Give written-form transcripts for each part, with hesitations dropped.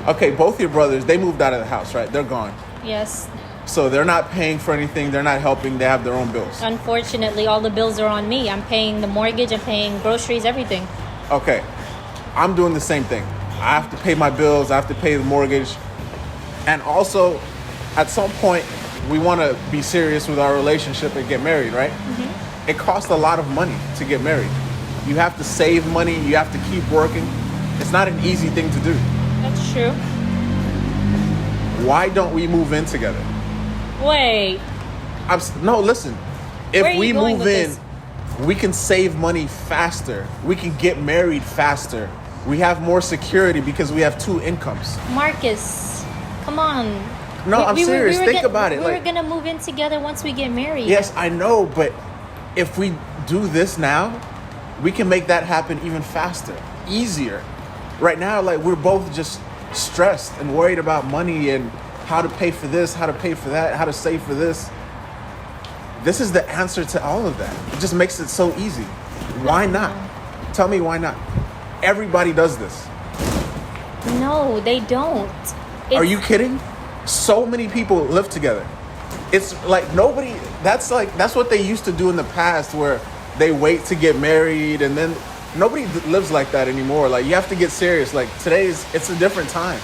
Okay, both your brothers, they moved out of the house, right? They're gone. Yes. So they're not paying for anything. They're not helping. They have their own bills. Unfortunately, all the bills are on me. I'm paying the mortgage. I'm paying groceries, everything. Okay. I'm doing the same thing. I have to pay my bills. I have to pay the mortgage. And also, at some point, we want to be serious with our relationship and get married, right? Mm-hmm. It costs a lot of money to get married. You have to save money. You have to keep working. It's not an easy thing to do. That's true. Why don't we move in together? Wait. No, listen. Where are If you we going move with in, this? we can save money faster. We can get married faster. We have more security because we have two incomes. Marcus, come on. No, I'm serious. Think about it. We were going to move in together once we get married. Yes, I know, but if we do this now, we can make that happen even faster, easier. Right now, like, we're both just stressed and worried about money and how to pay for this, how to pay for that, how to save for this. This is the answer to all of that. It just makes it so easy. Why not? Tell me why not. Everybody does this. No, they don't. Are you kidding? So many people live together. It's like nobody, that's what they used to do in the past, where they wait to get married, and then nobody lives like that anymore. Like, you have to get serious. Like, it's a different time.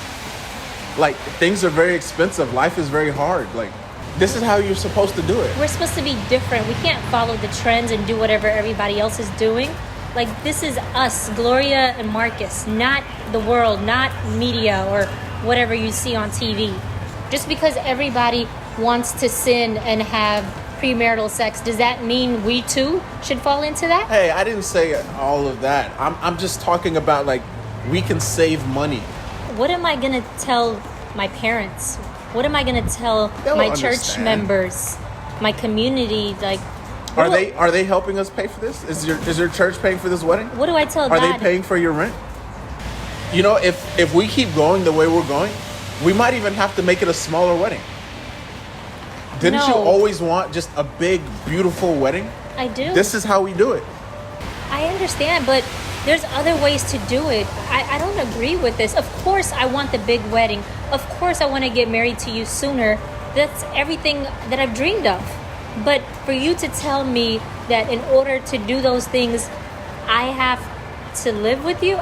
Like, things are very expensive. Life is very hard. Like, this is how you're supposed to do it. We're supposed to be different. We can't follow the trends and do whatever everybody else is doing. Like, this is us, Gloria and Marcus, not the world, not media or whatever you see on TV. Just because everybody wants to sin and have premarital sex, does that mean we too should fall into that? Hey, I didn't say all of that. I'm just talking about, like, we can save money. What am I going to tell my parents? What am I going to tell my church members, my community? Like, are they helping us pay for this? Is your church paying for this wedding? What do I tell Are God? they paying for your rent? You know, if we keep going the way we're going, we might even have to make it a smaller wedding. Didn't you always want just a big, beautiful wedding? I do. This is how we do it. I understand, but there's other ways to do it. I don't agree with this. Of course I want the big wedding. Of course I want to get married to you sooner. That's everything that I've dreamed of. But for you to tell me that in order to do those things, I have to live with you,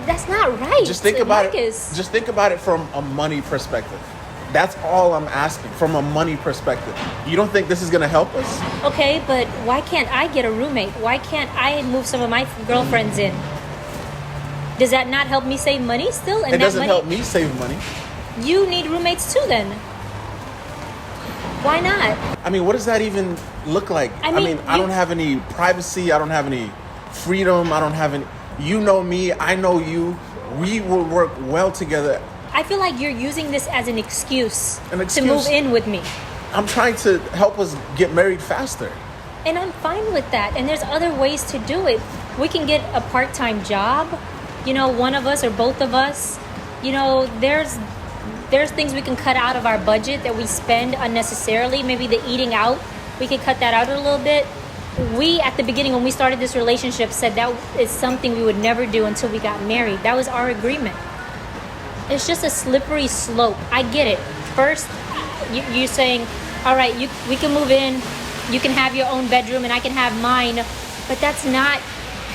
that's not right. Just think about Marcus. it. Just think about it from a money perspective. That's all I'm asking, from a money perspective. You don't think this is going to help us? Okay, but why can't I get a roommate? Why can't I move some of my girlfriends in? Does that not help me save money still? And it doesn't money, help me save money. You need roommates too then. Why not? I mean, what does that even look like? I mean, I don't have any privacy. I don't have any freedom. I don't have any... You know me. I know you. We will work well together. I feel like you're using this as an excuse to move in with me. I'm trying to help us get married faster. And I'm fine with that. And there's other ways to do it. We can get a part-time job. You know, one of us or both of us. You know, there's things we can cut out of our budget that we spend unnecessarily. Maybe the eating out, we can cut that out a little bit. We, at the beginning, when we started this relationship, said that is something we would never do until we got married. That was our agreement. It's just a slippery slope. I get it. First, you're saying, all right, we can move in. You can have your own bedroom and I can have mine. But that's not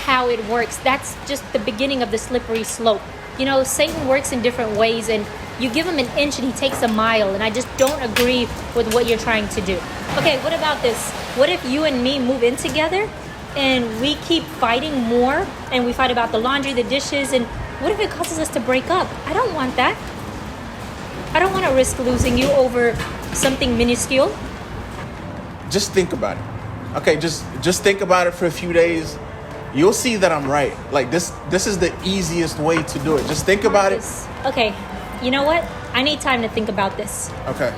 how it works. That's just the beginning of the slippery slope. You know, Satan works in different ways, and you give him an inch and he takes a mile. And I just don't agree with what you're trying to do. Okay, what about this? What if you and me move in together and we keep fighting more, and we fight about the laundry, the dishes, and what if it causes us to break up? I don't want that. I don't want to risk losing you over something minuscule. Just think about it. Okay, just think about it for a few days. You'll see that I'm right. Like, this is the easiest way to do it. Just think about it. Okay, you know what? I need time to think about this. Okay.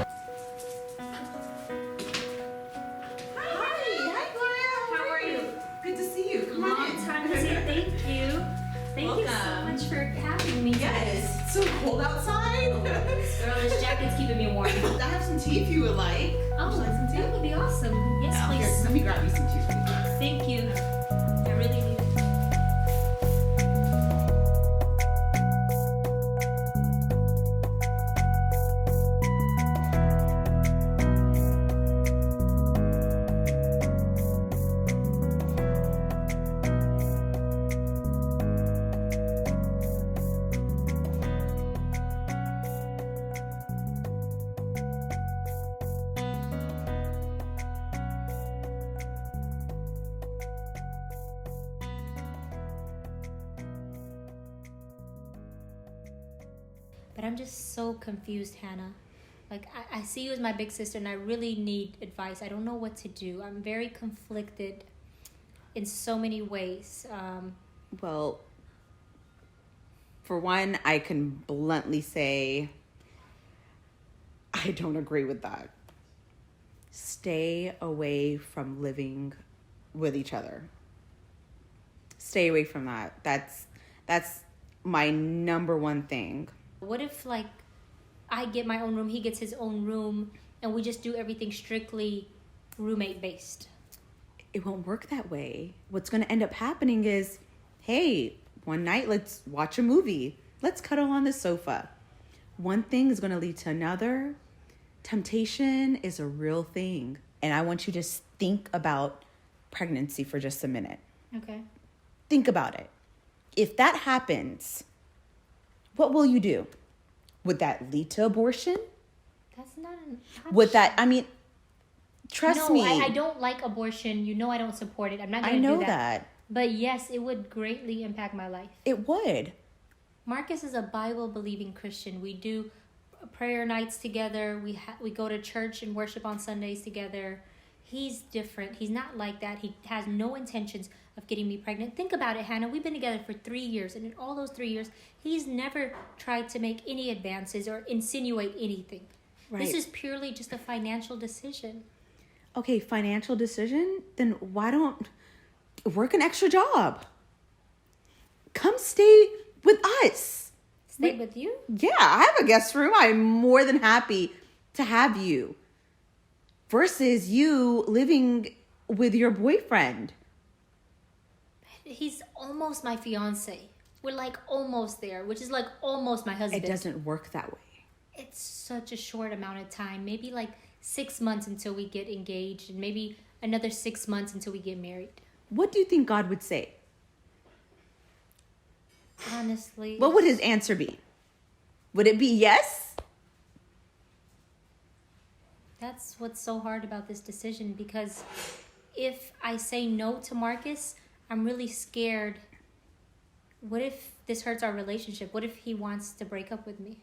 So cold outside. Girl, this jacket's keeping me warm. I have some tea if you would like. Oh, would you like some tea? that would be awesome. Yes, Yeah, please. here, let me grab you some tea. Thank you. I really need it. But I'm just so confused, Hannah. Like, I see you as my big sister, and I really need advice. I don't know what to do. I'm very conflicted in so many ways. Well, for one, I can bluntly say I don't agree with that. Stay away from living with each other. Stay away from that. That's my number one thing. What if, like, I get my own room, he gets his own room, and we just do everything strictly roommate based? It won't work that way. What's going to end up happening is, hey, one night let's watch a movie. Let's cuddle on the sofa. One thing is going to lead to another. Temptation is a real thing. And I want you to just think about pregnancy for just a minute. Okay. Think about it. If that happens, what will you do? Would that lead to abortion? That's not an option. Would that, I mean, trust me. I don't like abortion. You know I don't support it. I'm not going to do that. I know that. But yes, it would greatly impact my life. It would. Marcus is a Bible-believing Christian. We do prayer nights together. We go to church and worship on Sundays together. He's different. He's not like that. He has no intentions of getting me pregnant. Think about it, Hannah. We've been together for 3 years, and in all those 3 years, he's never tried to make any advances or insinuate anything. Right. This is purely just a financial decision. Okay, financial decision? Then why don't work an extra job? Come stay with us. Stay with you? Yeah, I have a guest room. I'm more than happy to have you. Versus you living with your boyfriend. He's almost my fiance. We're like almost there, which is like almost my husband. It doesn't work that way. It's such a short amount of time. Maybe like 6 months until we get engaged, and maybe another 6 months until we get married. What do you think God would say? Honestly. What would his answer be? Would it be yes? That's what's so hard about this decision, because if I say no to Marcus, I'm really scared. What if this hurts our relationship? What if he wants to break up with me?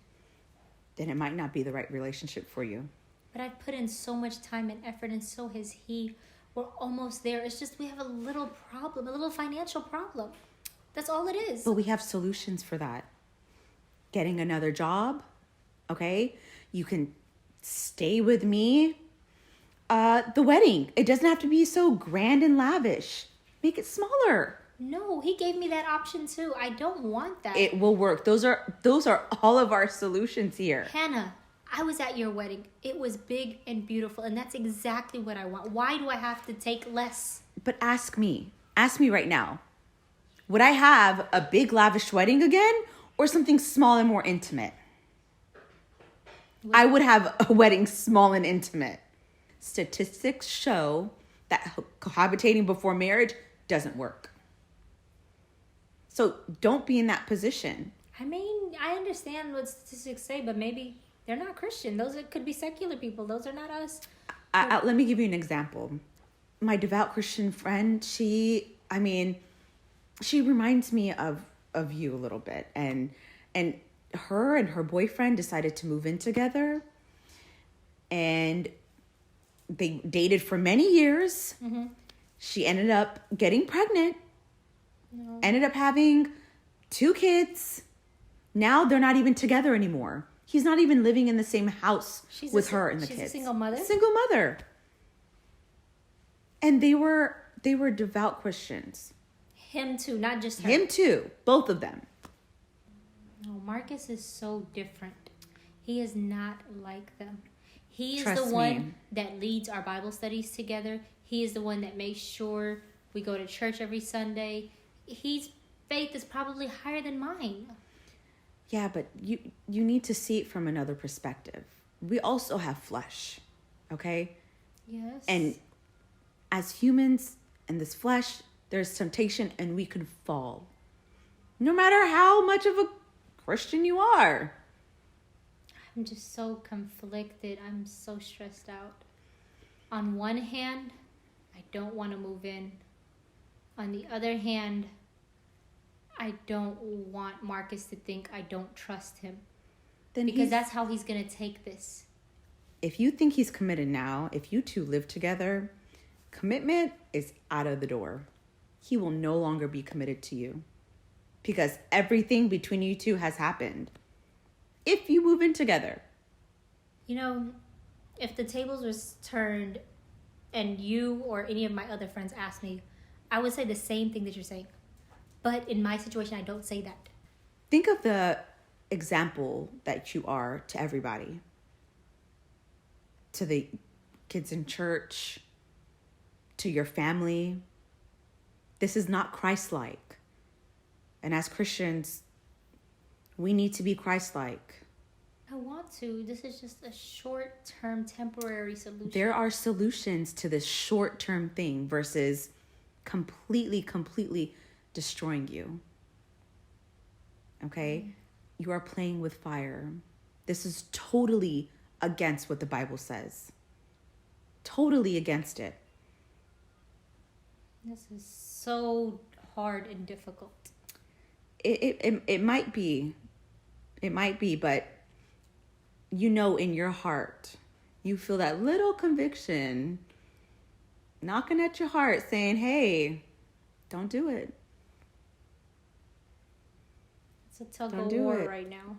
Then it might not be the right relationship for you. But I've put in so much time and effort, and so has he. We're almost there. It's just we have a little problem, a little financial problem. That's all it is. But we have solutions for that. Getting another job, okay? You can stay with me. The wedding, it doesn't have to be so grand and lavish. Make it smaller. No, he gave me that option too. I don't want that. It will work. Those are all of our solutions here. Hannah, I was at your wedding. It was big and beautiful, and that's exactly what I want. Why do I have to take less? But ask me right now. Would I have a big lavish wedding again, or something small and more intimate? I would have a wedding small and intimate. Statistics show that cohabitating before marriage doesn't work. So don't be in that position. I mean, I understand what statistics say, but maybe they're not Christian. Could be secular people. Those are not us. Let me give you an example. My devout Christian friend, she reminds me of you a little bit. And her and her boyfriend decided to move in together. And they dated for many years. Mm-hmm. She ended up getting pregnant. No. Ended up having 2 kids. Now they're not even together anymore. He's not even living in the same house with her and the kids. She's a single mother? Single mother. And they were devout Christians. Him too, not just her. Him too. Both of them. No, Marcus is so different. He is not like them. He is Trust the one me. that leads our Bible studies together. He is the one that makes sure we go to church every Sunday. His faith is probably higher than mine. Yeah, but you need to see it from another perspective. We also have flesh, okay? Yes. And as humans in this flesh, there's temptation and we can fall. No matter how much of a Christian you are. I'm just so conflicted. I'm so stressed out. On one hand, I don't want to move in. On the other hand, I don't want Marcus to think I don't trust him. then because that's how he's going to take this. if you think he's committed now, if you two live together, commitment is out of the door. He will no longer be committed to you because everything between you two has happened. If you move in together. You know, if the tables was turned and you or any of my other friends asked me, I would say the same thing that you're saying. But in my situation, I don't say that. Think of the example that you are to everybody. To the kids in church, to your family. This is not Christ-like. And as Christians, we need to be Christ-like. I want to. This is just a short-term, temporary solution. There are solutions to this short-term thing versus completely destroying you. Okay? You are playing with fire. This is totally against what the Bible says. Totally against it. This is so hard and difficult. It might be. It might be, but you know in your heart, you feel that little conviction knocking at your heart saying, hey, don't do it. It's a tug Don't of do war it. right now.